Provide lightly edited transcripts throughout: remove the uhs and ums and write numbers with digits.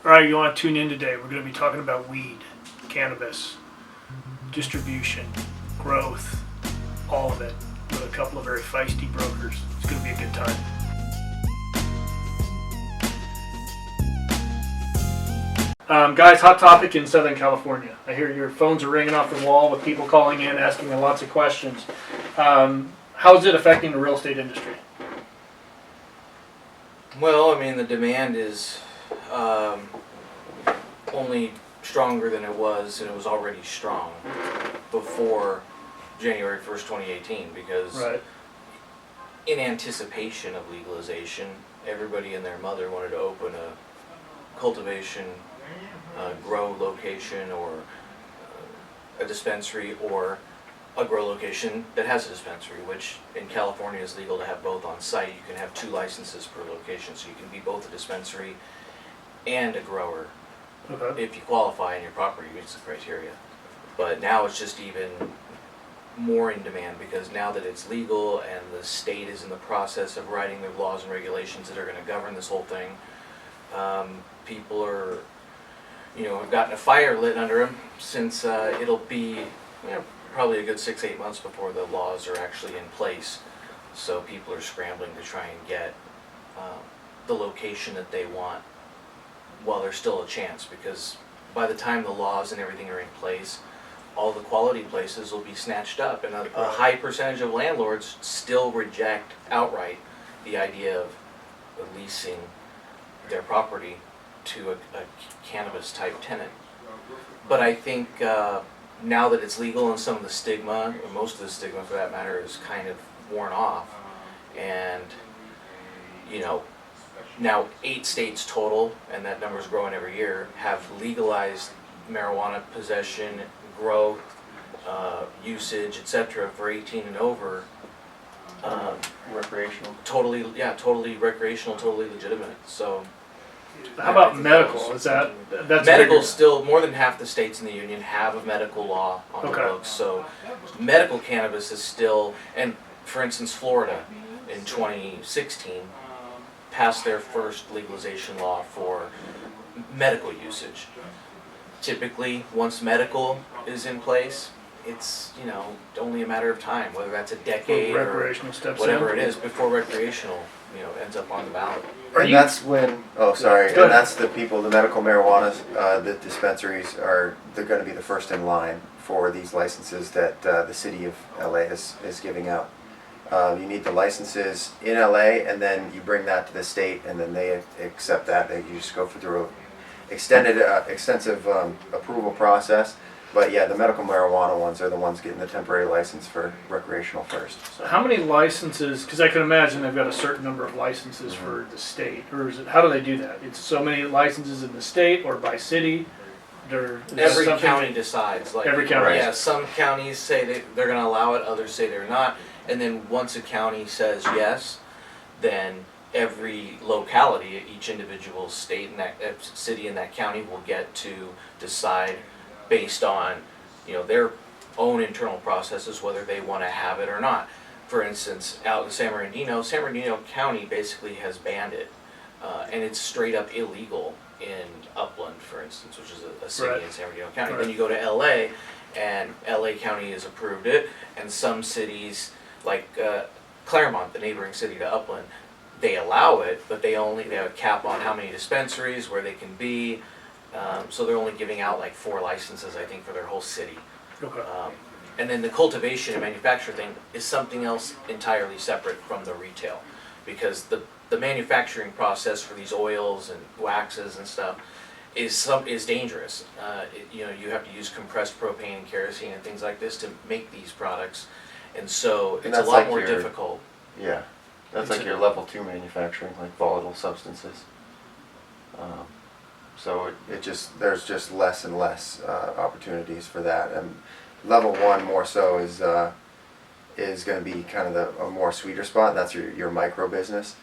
All right, you want to tune in today. We're going to be talking about weed, cannabis, distribution, growth, all of it, with a couple of very feisty brokers. It's going to be a good time. Guys, hot topic in Southern California. I hear your phones are ringing off the wall with people calling in, asking lots of questions. How is it affecting the real estate industry? Well, I mean, the demand is only stronger than it was, and it was already strong before January 1st, 2018, because Right. in anticipation of legalization, everybody and their mother wanted to open a cultivation, grow location, or a dispensary, or a grow location that has a dispensary, which in California is legal to have both on site. You can have 2 licenses per location, so you can be both a dispensary and a grower Okay. if you qualify and your property meets the criteria. But now it's just even more in demand, because now that it's legal and the state is in the process of writing their laws and regulations that are going to govern this whole thing, people are, have gotten a fire lit under them, since it'll be probably a good 6-8 months before the laws are actually in place. So people are scrambling to try and get the location that they want while there's still a chance, because by the time the laws and everything are in place, all the quality places will be snatched up, and a high percentage of landlords still reject outright the idea of leasing their property to a cannabis type tenant. But I think now that it's legal, and some of the stigma, or most of the stigma for that matter, is kind of worn off, and now 8 states total, and that number is growing every year, have legalized marijuana possession, growth, usage, etc. for 18 and over. Recreational. Totally recreational, totally legitimate. So. How about medical? Is that's medical? bigger? Still, more than half the states in the union have a medical law on the books. So, medical cannabis is still, and for instance, Florida in 2016 passed their first legalization law for medical usage. Typically, once medical is in place, it's only a matter of time, whether that's a decade or recreational steps whatever in. it is, before recreational ends up on the ballot. And that's when, Go and that's the people, the medical marijuana, the dispensaries they're going to be the first in line for these licenses that the city of LA is giving out. You need the licenses in LA, and then you bring that to the state, and then they accept that. You just go through an extensive approval process. But yeah, the medical marijuana ones are the ones getting the temporary license for recreational first. So. How many licenses? Because I can imagine they've got a certain number of licenses for the state, or is it? How do they do that? It's so many licenses in the state, or by city. Every county decides. Like, every county. Yeah, some counties say they're going to allow it, others say they're not. And then once a county says yes, then every locality, each individual state and that city in that county will get to decide, based on their own internal processes, whether they want to have it or not. For instance, out in San Bernardino County basically has banned it, and it's straight up illegal in Upland, for instance, which is a city Right. in San Bernardino County. Right. Then you go to LA, and LA County has approved it, and some cities, like Claremont, the neighboring city to Upland, they allow it, but they have a cap on how many dispensaries, where they can be. So they're only giving out like 4 licenses, I think, for their whole city. Okay. And then the cultivation and manufacture thing is something else entirely separate from the retail, because the manufacturing process for these oils and waxes and stuff is dangerous. You have to use compressed propane and kerosene and things like this to make these products, and so it's a lot more difficult. Yeah, that's like your level 2 manufacturing, like volatile substances. So there's just less and less opportunities for that, and level 1 more so is going to be kind of a more sweeter spot. That's your micro business,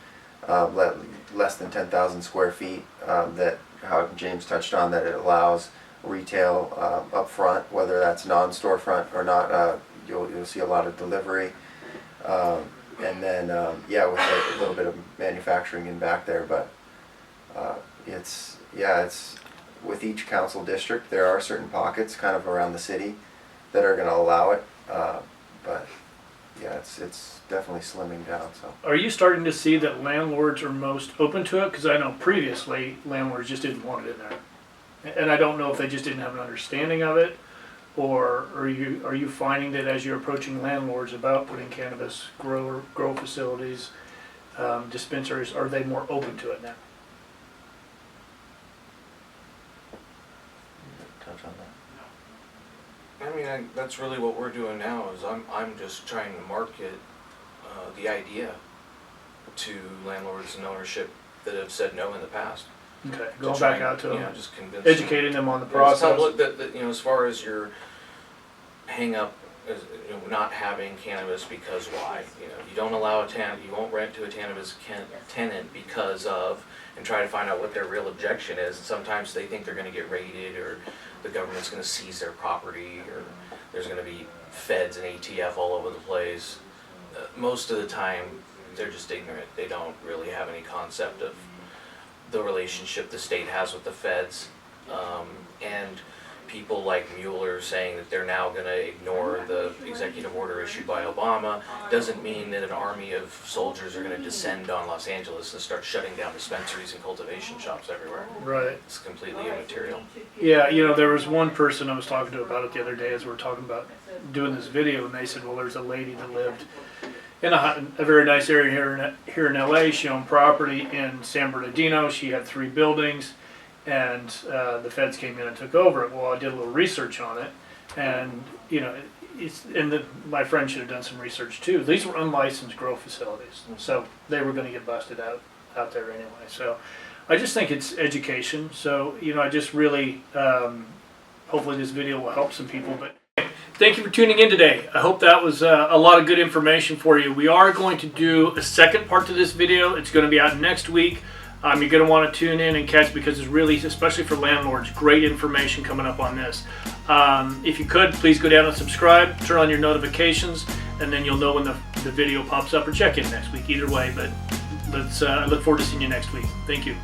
less than 10,000 square feet. That how James touched on, that it allows retail up front, whether that's non-storefront or not. You'll see a lot of delivery, and then with a little bit of manufacturing in back there, but it's yeah, it's with each council district, there are certain pockets kind of around the city that are going to allow it, but yeah, it's definitely slimming down. So Are you starting to see that landlords are most open to it? Because I know previously landlords just didn't want it in there, and I don't know if they just didn't have an understanding of it, or are you finding that as you're approaching landlords about putting cannabis grow facilities, dispensaries, are they more open to it now? touch on that. I mean, that's really what we're doing now. Is I'm just trying to market the idea to landlords and ownership that have said no in the past. Okay, going back out to you know, them, just convince educating them on the them. Tell them, process. look, that you know, as far as your hang up, as, you know, not having cannabis because why? You know, you don't allow you won't rent to a cannabis tenant because of, and try to find out what their real objection is. And sometimes they think they're going to get raided, or the government's going to seize their property, or there's going to be feds and ATF all over the place. Most of the time, they're just ignorant. They don't really have any concept of the relationship the state has with the feds, and people like Mueller saying that they're now going to ignore the executive order issued by Obama doesn't mean that an army of soldiers are going to descend on Los Angeles and start shutting down dispensaries and cultivation shops everywhere. Right. It's completely immaterial. Yeah, you know, there was one person I was talking to about it the other day as we were talking about doing this video, and they said, well, there's a lady that lived in a very nice area here in LA. She owned property in San Bernardino. She had 3 buildings, and the feds came in and took over it. Well, I did a little research on it, and you know, my friend should have done some research too. These were unlicensed grow facilities, so they were going to get busted out there anyway. So I just think it's education. So you know, I just really hopefully this video will help some people. But thank you for tuning in today. I hope that was a lot of good information for you. We are going to do a second part to this video. It's going to be out next week. You're going to want to tune in and catch, because it's really, especially for landlords, great information coming up on this. If you could, please go down and subscribe, turn on your notifications, and then you'll know when the video pops up, or check in next week. Either way, but I look forward to seeing you next week. Thank you.